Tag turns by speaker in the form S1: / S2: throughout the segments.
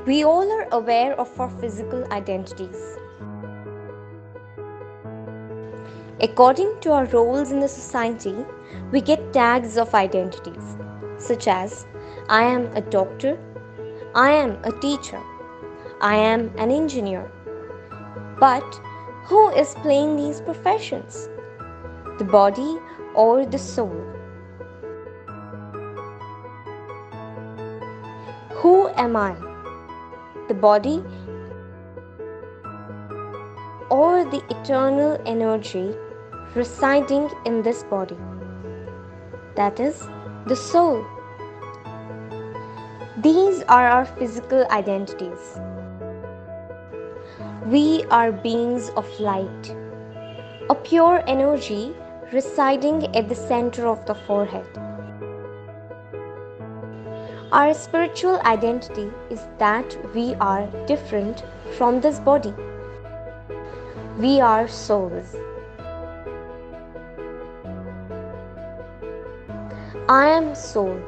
S1: We all are aware of our physical identities. According to our roles in the society, we get tags of identities, such as I am a doctor, I am a teacher, I am an engineer. But who is playing these professions? The body or the soul? Who am I? The body or the eternal energy residing in this body? That is, the soul. These are our physical identities. We are beings of light, a pure energy residing at the center of the forehead. Our spiritual identity is that we are different from this body. We are souls. I am soul.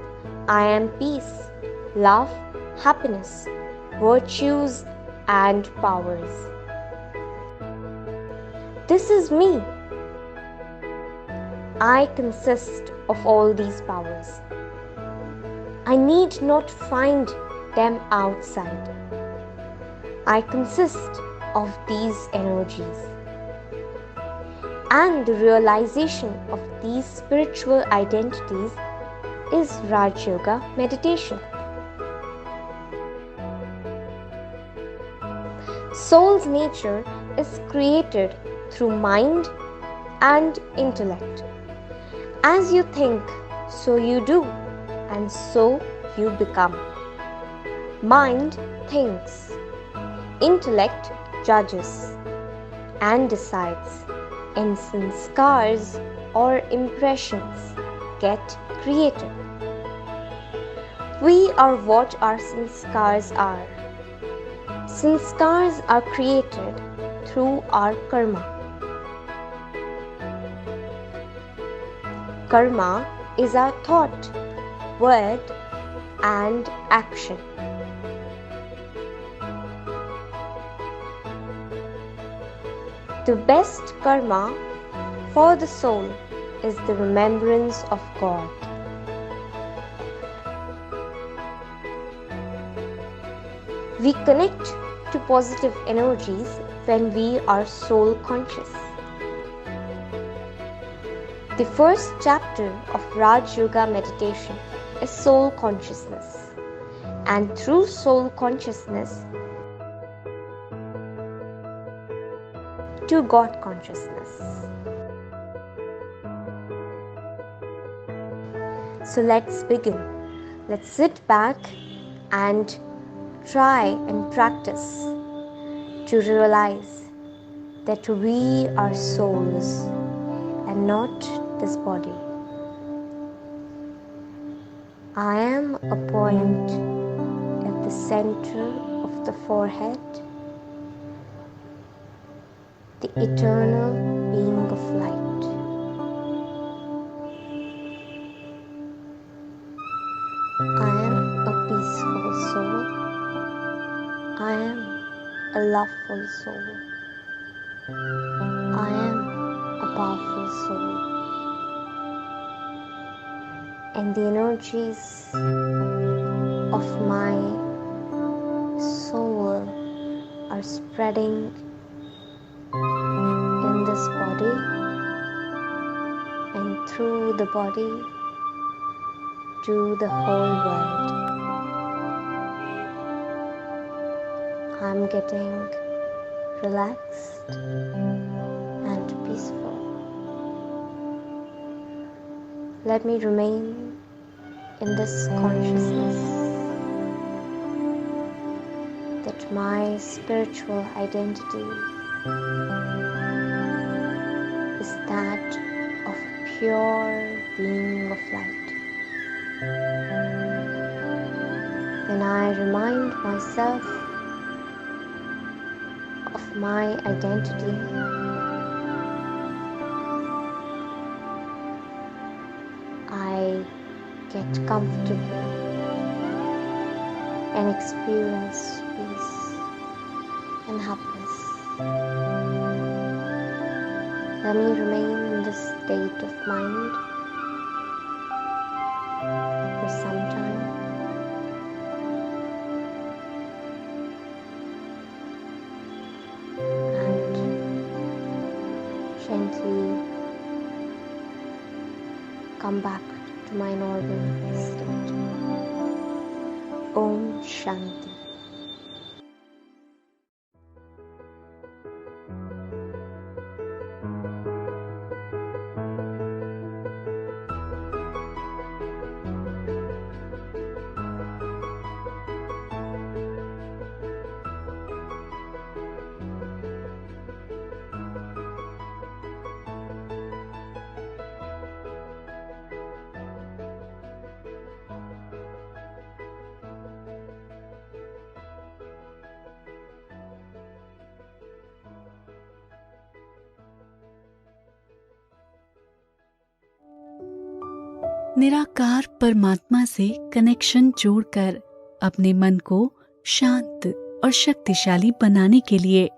S1: I am peace, love, happiness, virtues, and powers. This is me. I consist of all these powers. I need not find them outside. I consist of these energies. And the realization of these spiritual identities is Rajyoga Meditation. Soul's nature is created through mind and intellect. As you think, so you do, and so you become. Mind thinks, intellect judges and decides, and sanskars or impressions get created. We are what our sanskars are. Sanskars are created through our karma. Karma is our thought, word, and action. The best karma for the soul is the remembrance of God. We connect to positive energies when we are soul conscious. The first chapter of Rajyoga Meditation is soul consciousness, and through soul consciousness to God consciousness. So let's begin. Let's sit back and try and practice to realize that we are souls and not this body. I am a point at the center of the forehead, the eternal being of light. I am a peaceful soul. I am a loveful soul. I am a powerful soul. And the energies of my soul are spreading in this body and through the body to the whole world. I'm getting relaxed and peaceful. Let me remain in this consciousness that my spiritual identity is that of pure being of light. When I remind myself of my identity, I get comfortable and experience and happiness. Let me remain in this state of mind for some time. And gently come back to my normal state. Om Shanti.
S2: निराकार परमात्मा से connection जोड़कर अपने मन को शांत और शक्तिशाली बनाने के लिए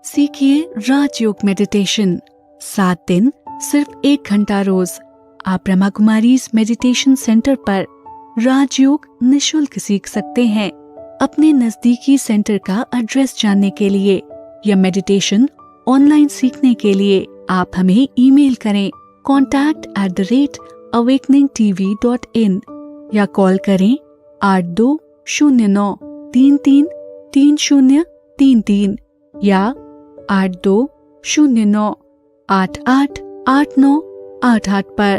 S2: सीखिए राजयोग मेडिटेशन। 7 दिन सिर्फ 1 घंटा रोज। आप ब्रह्मा कुमारीज मेडिटेशन सेंटर पर राजयोग निशुल्क सीख सकते हैं। अपने नजदीकी सेंटर का एड्रेस जानने के लिए या मेडिटेशन ऑनलाइन सीखने के लिए आप हमें ईमेल करें contact@awakeningtv.in या कॉल करें 8209333033 या 8209888988 पर।